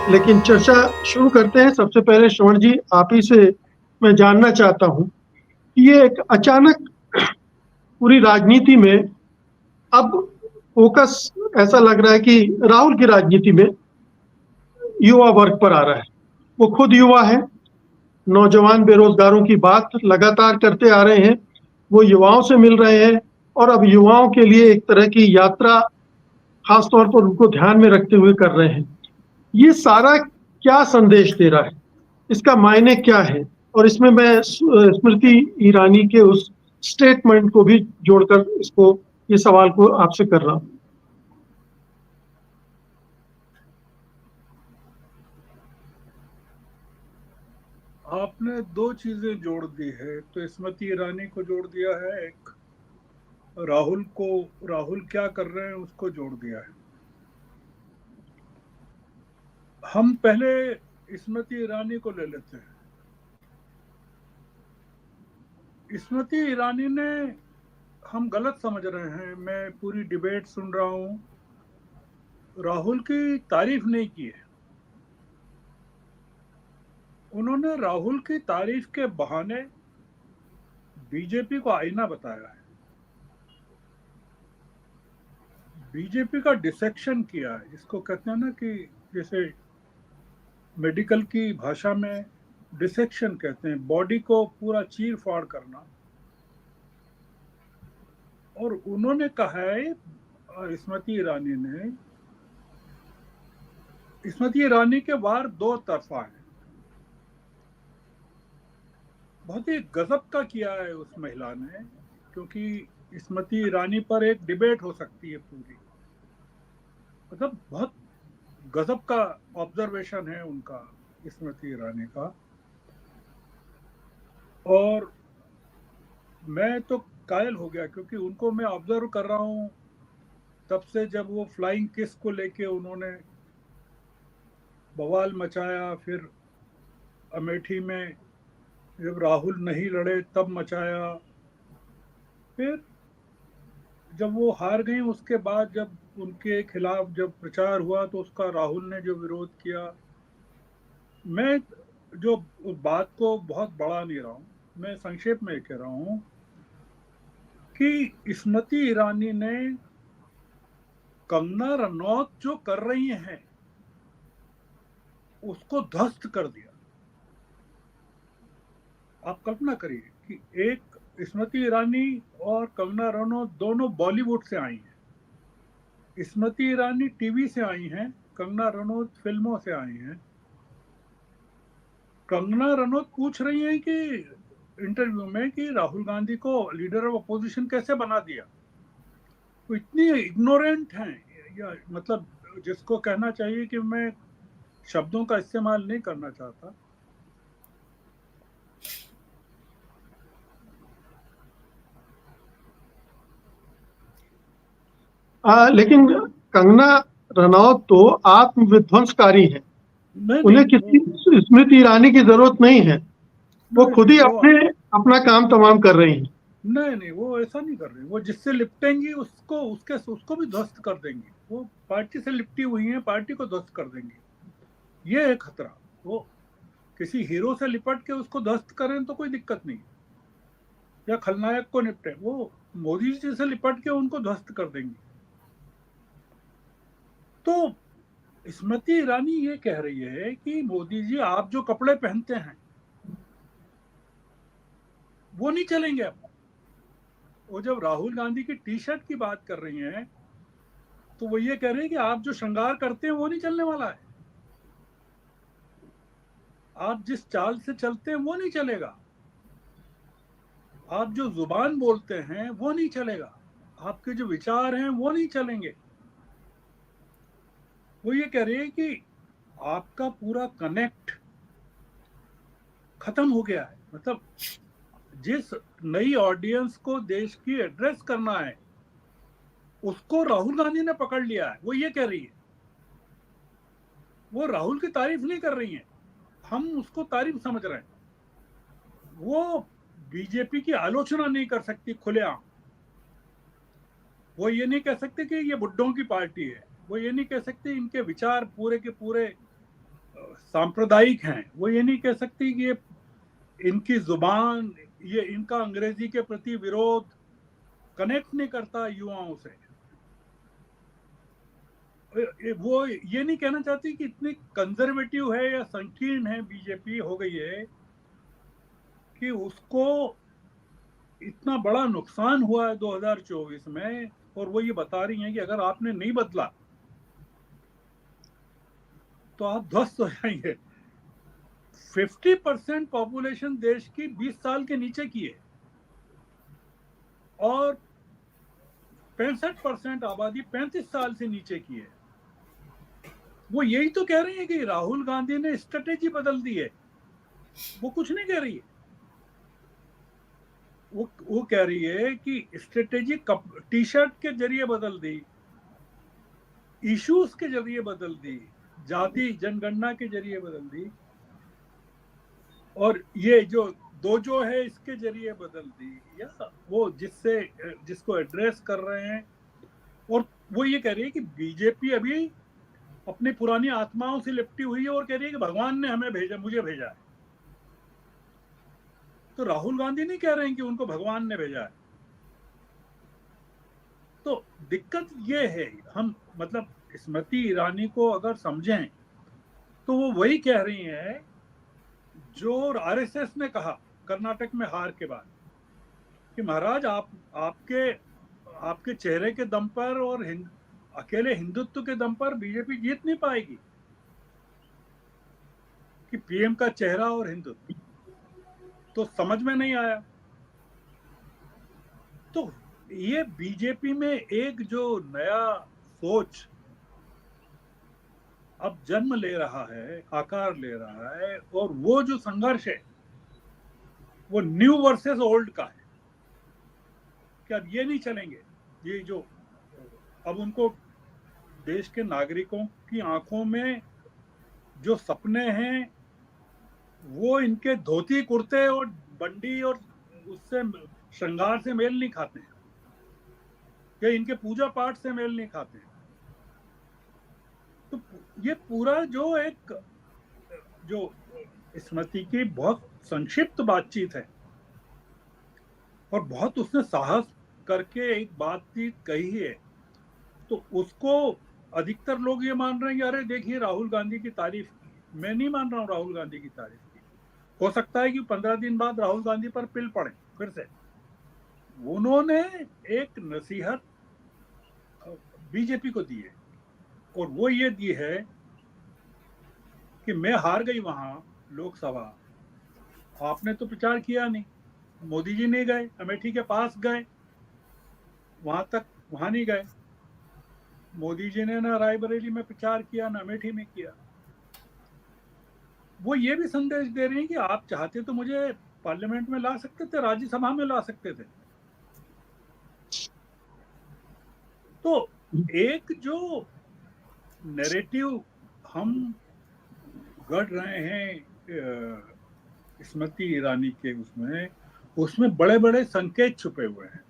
लेकिन चर्चा शुरू करते हैं। सबसे पहले श्रवण जी, आप ही से मैं जानना चाहता हूं कि ये एक अचानक पूरी राजनीति में अब फोकस ऐसा लग रहा है कि राहुल की राजनीति में युवा वर्ग पर आ रहा है। वो खुद युवा है, नौजवान बेरोजगारों की बात लगातार करते आ रहे हैं। वो युवाओं से मिल रहे हैं और अब युवाओं के लिए एक तरह की यात्रा खासतौर पर उनको ध्यान में रखते हुए कर रहे हैं। ये सारा क्या संदेश दे रहा है, इसका मायने क्या है? और इसमें मैं स्मृति ईरानी के उस स्टेटमेंट को भी जोड़कर इसको ये सवाल को आपसे कर रहा हूं। आपने दो चीजें जोड़ दी है, तो स्मृति ईरानी को जोड़ दिया है, एक राहुल क्या कर रहे हैं उसको जोड़ दिया है। हम पहले स्मृति ईरानी को ले लेते हैं। स्मृति ईरानी ने, हम गलत समझ रहे हैं, मैं पूरी डिबेट सुन रहा हूं, राहुल की तारीफ नहीं की है। उन्होंने राहुल की तारीफ के बहाने बीजेपी को आईना बताया है, बीजेपी का डिसेक्शन किया है, जिसको कहते हैं ना कि जैसे मेडिकल की भाषा में डिसेक्शन कहते हैं, बॉडी को पूरा चीर फाड़ करना। और उन्होंने कहा है, स्मृति ईरानी के वार दो तरफा है। बहुत ही गजब का किया है उस महिला ने, क्योंकि स्मृति ईरानी पर एक डिबेट हो सकती है पूरी। मतलब बहुत गजब का ऑब्जर्वेशन है उनका, स्मृति ईरानी का। और मैं तो कायल हो गया, क्योंकि उनको मैं ऑब्जर्व कर रहा हूँ तब से, जब वो फ्लाइंग किस को लेके उन्होंने बवाल मचाया, फिर अमेठी में जब राहुल नहीं लड़े तब मचाया, फिर जब वो हार गई उसके बाद जब उनके खिलाफ जब प्रचार हुआ तो उसका राहुल ने जो विरोध किया। मैं जो बात को बहुत बढ़ा नहीं रहा हूँ, मैं संक्षेप में कह रहा हूँ कि स्मृति ईरानी ने कंगना रनौत जो कर रही हैं उसको ध्वस्त कर दिया। आप कल्पना करिए कि एक स्मृति ईरानी और कंगना रनौत दोनों बॉलीवुड से आई हैं। स्मृति ईरानी टीवी से आई हैं, कंगना रनौत फिल्मों से आई हैं। कंगना रनौत पूछ रही हैं कि इंटरव्यू में कि राहुल गांधी को लीडर ऑफ अपोजिशन कैसे बना दिया। वो इतनी इग्नोरेंट हैं, या मतलब जिसको कहना चाहिए कि मैं शब्दों का इस्तेमाल नहीं करना चाहता। लेकिन कंगना रनौत तो आत्मविध्वंसकारी है। नहीं उन्हें नहीं किसी स्मृति ईरानी की जरूरत नहीं है। वो नहीं खुद नहीं ही वो अपना काम तमाम कर रही हैं। नहीं, वो ऐसा नहीं कर रही। वो जिससे लिपटेंगी उसको भी ध्वस्त कर देंगी। वो पार्टी से लिपटी हुई हैं, पार्टी को ध्वस्त कर देंगी। ये है खतरा। वो किसी हीरो से लिपट के उसको ध्वस्त करें तो कोई दिक्कत नहीं, या खलनायक को निपटे, वो मोदी जी से लिपट के उनको ध्वस्त कर देंगी। तो स्मृति ईरानी ये कह रही है कि मोदी जी आप जो कपड़े पहनते हैं वो नहीं चलेंगे अब। वो जब राहुल गांधी की टी शर्ट की बात कर रही हैं तो वो ये कह रहे हैं कि आप जो श्रृंगार करते हैं वो नहीं चलने वाला है, आप जिस चाल से चलते हैं वो नहीं चलेगा, आप जो जुबान बोलते हैं वो नहीं चलेगा, आपके जो विचार हैं वो नहीं चलेंगे। वो ये कह रहे हैं कि आपका पूरा कनेक्ट खत्म हो गया है। मतलब जिस नई ऑडियंस को देश की एड्रेस करना है उसको राहुल गांधी ने पकड़ लिया है। वो ये कह रही है, वो राहुल की तारीफ नहीं कर रही है, हम उसको तारीफ समझ रहे हैं। वो बीजेपी की आलोचना नहीं कर सकती खुलेआम। वो ये नहीं कह सकते कि ये बुड्ढों की पार्टी है, वो ये नहीं कह सकते इनके विचार पूरे के पूरे सांप्रदायिक हैं, वो ये नहीं कह सकती कि ये इनकी जुबान, ये इनका अंग्रेजी के प्रति विरोध कनेक्ट नहीं करता युवाओं से। वो ये नहीं कहना चाहती कि इतनी कंजर्वेटिव है या संकीर्ण है बीजेपी हो गई है कि उसको इतना बड़ा नुकसान हुआ है 2024 में, और वो ये बता रही हैं कि अगर आपने नहीं बदला तो आप ध्वस्त हो जाएंगे। 50% पॉपुलेशन देश की 20 साल के नीचे की है और 65% आबादी 35 साल से नीचे की है। वो यही तो कह रही है कि राहुल गांधी ने स्ट्रेटेजी बदल दी है, वो कुछ नहीं कह रही है। वो कह रही है कि स्ट्रेटेजी टी शर्ट के जरिए बदल दी, इश्यूज के जरिए बदल दी, जाति जनगणना के जरिए बदल दी, और ये जो है इसके जरिए बदल दी, या वो जिसको एड्रेस कर रहे हैं। और वो ये कह रही है कि बीजेपी अभी अपनी पुरानी आत्माओं से लिपटी हुई है और कह रही है कि भगवान ने हमें भेजा, मुझे भेजा है। तो राहुल गांधी नहीं कह रहे हैं कि उनको भगवान ने भेजा है। तो दिक्कत ये है, हम मतलब स्मृति ईरानी को अगर समझें तो वो वही कह रही है जो आरएसएस ने कहा कर्नाटक में हार के बाद कि महाराज आपके चेहरे के दम पर और अकेले हिंदुत्व के दम पर बीजेपी जीत नहीं पाएगी, कि पीएम का चेहरा और हिंदुत्व तो समझ में नहीं आया। तो ये बीजेपी में एक जो नया सोच अब जन्म ले रहा है, आकार ले रहा है, और वो जो संघर्ष है वो न्यू वर्सेस ओल्ड का है कि अब ये नहीं चलेंगे। ये जो अब उनको देश के नागरिकों की आंखों में जो सपने हैं वो इनके धोती कुर्ते और बंडी और उससे श्रृंगार से मेल नहीं खाते हैं, या इनके पूजा पाठ से मेल नहीं खाते हैं। तो ये पूरा जो स्मृति की बहुत संक्षिप्त बातचीत है और बहुत उसने साहस करके एक बातचीत कही है, तो उसको अधिकतर लोग ये मान रहे हैं कि अरे देखिए राहुल गांधी की तारीफ की। मैं नहीं मान रहा हूँ राहुल गांधी की तारीफ की। हो सकता है कि 15 दिन बाद राहुल गांधी पर पिल पड़े फिर से। उन्होंने एक नसीहत बीजेपी को दी है, और वो ये दी है कि मैं हार गई वहां लोकसभा, आपने तो प्रचार किया नहीं, मोदी जी नहीं गए, अमेठी के पास गए, वहां नहीं गए। मोदी जी ने ना रायबरेली में प्रचार किया, ना अमेठी में किया। वो ये भी संदेश दे रही हैं कि आप चाहते तो मुझे पार्लियामेंट में ला सकते थे, राज्यसभा में ला सकते थे। तो एक जो नैरेटिव हम गढ़ रहे हैं स्मृति ईरानी के उसमें बड़े बड़े संकेत छुपे हुए हैं।